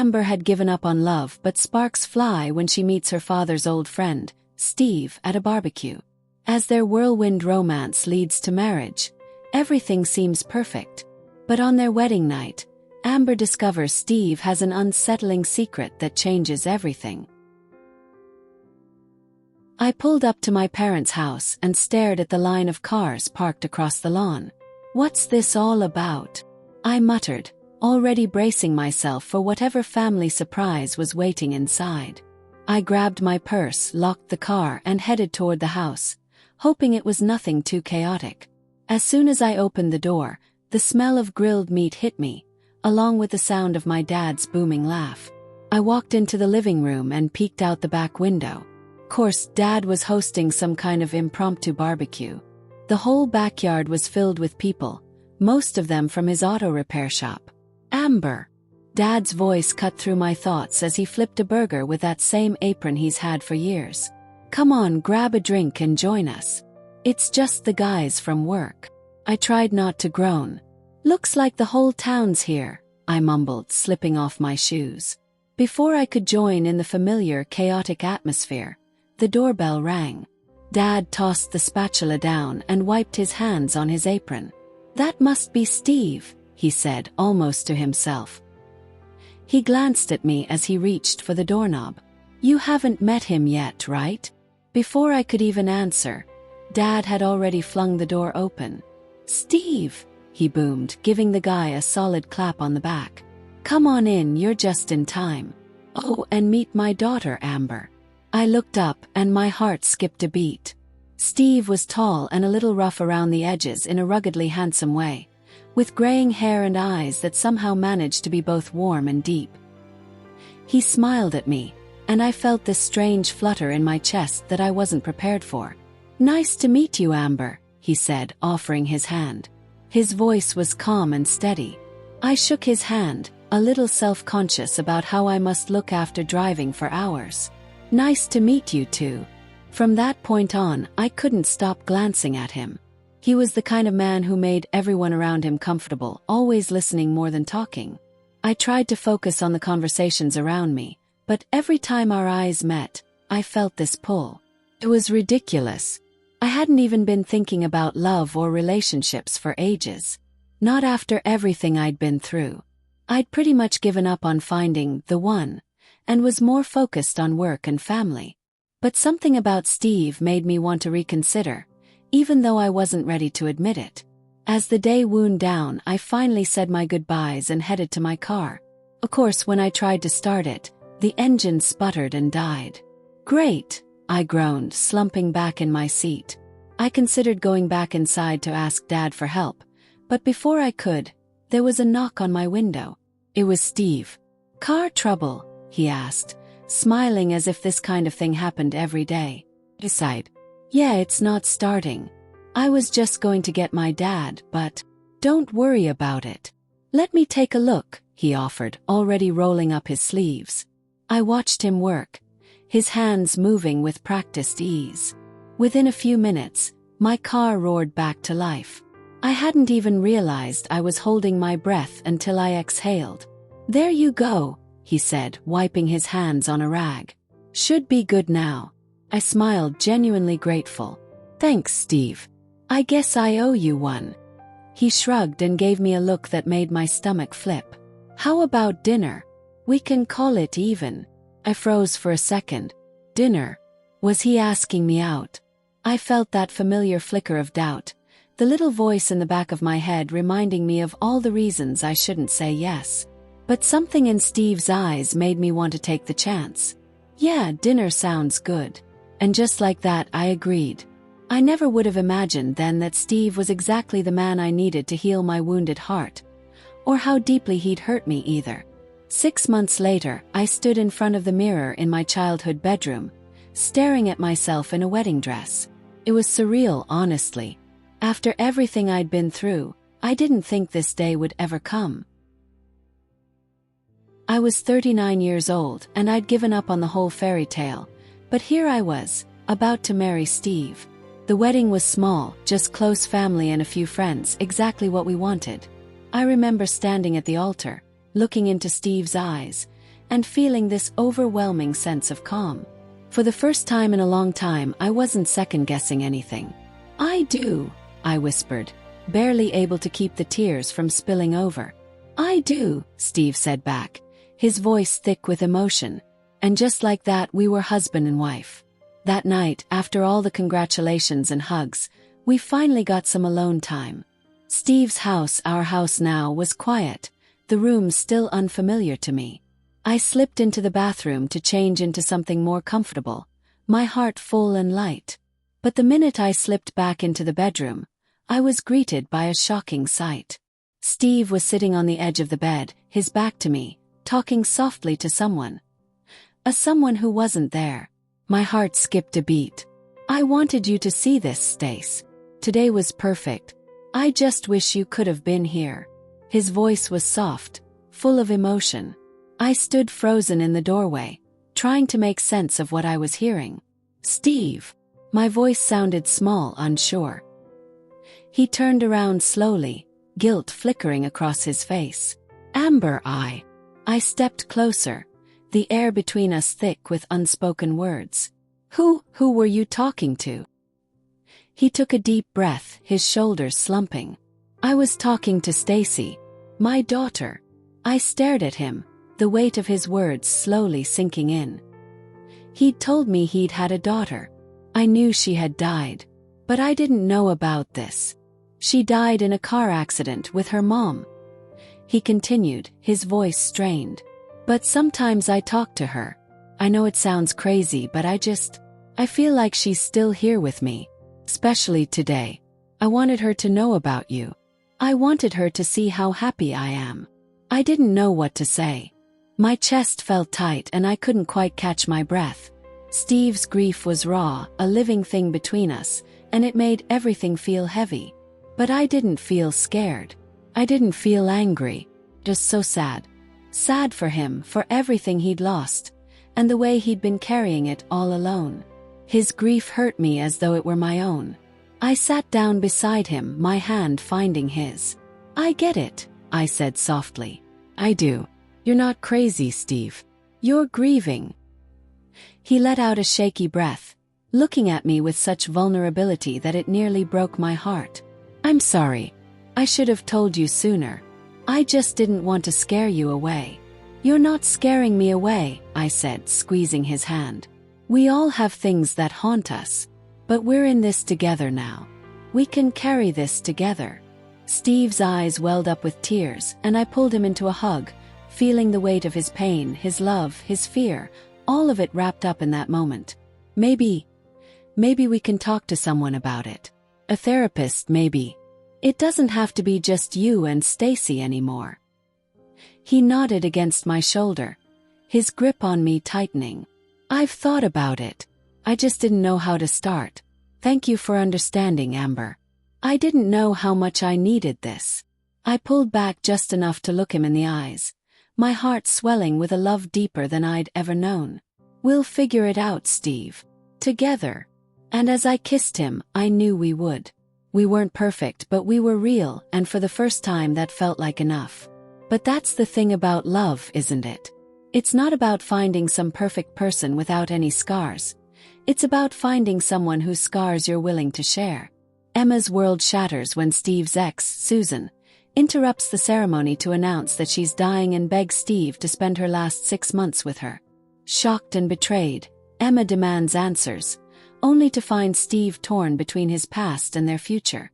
Amber had given up on love, but sparks fly when she meets her father's old friend, Steve, at a barbecue. As their whirlwind romance leads to marriage, everything seems perfect. But on their wedding night, Amber discovers Steve has an unsettling secret that changes everything. I pulled up to my parents' house and stared at the line of cars parked across the lawn. "What's this all about?" I muttered, already bracing myself for whatever family surprise was waiting inside. I grabbed my purse, locked the car, and headed toward the house, hoping it was nothing too chaotic. As soon as I opened the door, the smell of grilled meat hit me, along with the sound of my dad's booming laugh. I walked into the living room and peeked out the back window. Of course, Dad was hosting some kind of impromptu barbecue. The whole backyard was filled with people, most of them from his auto repair shop. "Amber." Dad's voice cut through my thoughts as he flipped a burger with that same apron he's had for years. "Come on, grab a drink and join us. It's just the guys from work." I tried not to groan. "Looks like the whole town's here," I mumbled, slipping off my shoes. Before I could join in the familiar, chaotic atmosphere, the doorbell rang. Dad tossed the spatula down and wiped his hands on his apron. "That must be Steve," he said, almost to himself. He glanced at me as he reached for the doorknob. "You haven't met him yet, right?" Before I could even answer, Dad had already flung the door open. "Steve," he boomed, giving the guy a solid clap on the back. "Come on in, you're just in time. Oh, and meet my daughter, Amber." I looked up, and my heart skipped a beat. Steve was tall and a little rough around the edges in a ruggedly handsome way, with graying hair and eyes that somehow managed to be both warm and deep. He smiled at me, and I felt this strange flutter in my chest that I wasn't prepared for. "Nice to meet you, Amber," he said, offering his hand. His voice was calm and steady. I shook his hand, a little self-conscious about how I must look after driving for hours. "Nice to meet you too." From that point on, I couldn't stop glancing at him. He was the kind of man who made everyone around him comfortable, always listening more than talking. I tried to focus on the conversations around me, but every time our eyes met, I felt this pull. It was ridiculous. I hadn't even been thinking about love or relationships for ages. Not after everything I'd been through. I'd pretty much given up on finding the one, and was more focused on work and family. But something about Steve made me want to reconsider, even though I wasn't ready to admit it. As the day wound down, I finally said my goodbyes and headed to my car. Of course, when I tried to start it, the engine sputtered and died. "Great," I groaned, slumping back in my seat. I considered going back inside to ask Dad for help, but before I could, there was a knock on my window. It was Steve. "Car trouble?" he asked, smiling as if this kind of thing happened every day. I sighed. "Yeah, it's not starting. I was just going to get my dad, but..." "Don't worry about it. Let me take a look," he offered, already rolling up his sleeves. I watched him work, his hands moving with practiced ease. Within a few minutes, my car roared back to life. I hadn't even realized I was holding my breath until I exhaled. "There you go," he said, wiping his hands on a rag. "Should be good now." I smiled, genuinely grateful. "Thanks, Steve. I guess I owe you one." He shrugged and gave me a look that made my stomach flip. "How about dinner? We can call it even." I froze for a second. Dinner? Was he asking me out? I felt that familiar flicker of doubt, the little voice in the back of my head reminding me of all the reasons I shouldn't say yes. But something in Steve's eyes made me want to take the chance. "Yeah, dinner sounds good." And just like that, I agreed. I never would have imagined then that Steve was exactly the man I needed to heal my wounded heart, or how deeply he'd hurt me either. 6 months later, I stood in front of the mirror in my childhood bedroom, staring at myself in a wedding dress. It was surreal, honestly. After everything I'd been through, I didn't think this day would ever come. I was 39 years old, and I'd given up on the whole fairy tale, but here I was, about to marry Steve. The wedding was small, just close family and a few friends, exactly what we wanted. I remember standing at the altar, looking into Steve's eyes, and feeling this overwhelming sense of calm. For the first time in a long time, I wasn't second-guessing anything. "I do," I whispered, barely able to keep the tears from spilling over. "I do," Steve said back, his voice thick with emotion, and just like that we were husband and wife. That night, after all the congratulations and hugs, we finally got some alone time. Steve's house, our house now, was quiet, the room still unfamiliar to me. I slipped into the bathroom to change into something more comfortable, my heart full and light. But the minute I slipped back into the bedroom, I was greeted by a shocking sight. Steve was sitting on the edge of the bed, his back to me, talking softly to someone. Someone who wasn't there. My heart skipped a beat. "I wanted you to see this, Stace. Today was perfect. I just wish you could have been here." His voice was soft, full of emotion. I stood frozen in the doorway, trying to make sense of what I was hearing. "Steve." My voice sounded small, unsure. He turned around slowly, guilt flickering across his face. "Amber, I stepped closer, the air between us thick with unspoken words. Who were you talking to?" He took a deep breath, his shoulders slumping. "I was talking to Stacy, my daughter." I stared at him, the weight of his words slowly sinking in. He'd told me he'd had a daughter. I knew she had died, but I didn't know about this. She died in a car accident with her mom. He continued, his voice strained. "But sometimes I talk to her. I know it sounds crazy, but I feel like she's still here with me. Especially today. I wanted her to know about you. I wanted her to see how happy I am." I didn't know what to say. My chest felt tight and I couldn't quite catch my breath. Steve's grief was raw, a living thing between us, and it made everything feel heavy. But I didn't feel scared. I didn't feel angry. Just so sad. Sad for him, for everything he'd lost, and the way he'd been carrying it all alone. His grief hurt me as though it were my own. I sat down beside him, my hand finding his. "I get it," I said softly. "I do. You're not crazy, Steve. You're grieving." He let out a shaky breath, looking at me with such vulnerability that it nearly broke my heart. "I'm sorry. I should have told you sooner. I just didn't want to scare you away." "You're not scaring me away," I said, squeezing his hand. "We all have things that haunt us. But we're in this together now. We can carry this together." Steve's eyes welled up with tears, and I pulled him into a hug, feeling the weight of his pain, his love, his fear, all of it wrapped up in that moment. Maybe we can talk to someone about it. A therapist, maybe. It doesn't have to be just you and Stacy anymore." He nodded against my shoulder, his grip on me tightening. "I've thought about it. I just didn't know how to start. Thank you for understanding, Amber. I didn't know how much I needed this." I pulled back just enough to look him in the eyes, my heart swelling with a love deeper than I'd ever known. "We'll figure it out, Steve. Together." And as I kissed him, I knew we would. We weren't perfect, but we were real, and for the first time that felt like enough. But that's the thing about love, isn't it? It's not about finding some perfect person without any scars. It's about finding someone whose scars you're willing to share. Emma's world shatters when Steve's ex, Susan, interrupts the ceremony to announce that she's dying and begs Steve to spend her last 6 months with her. Shocked and betrayed, Emma demands answers, only to find Steve torn between his past and their future.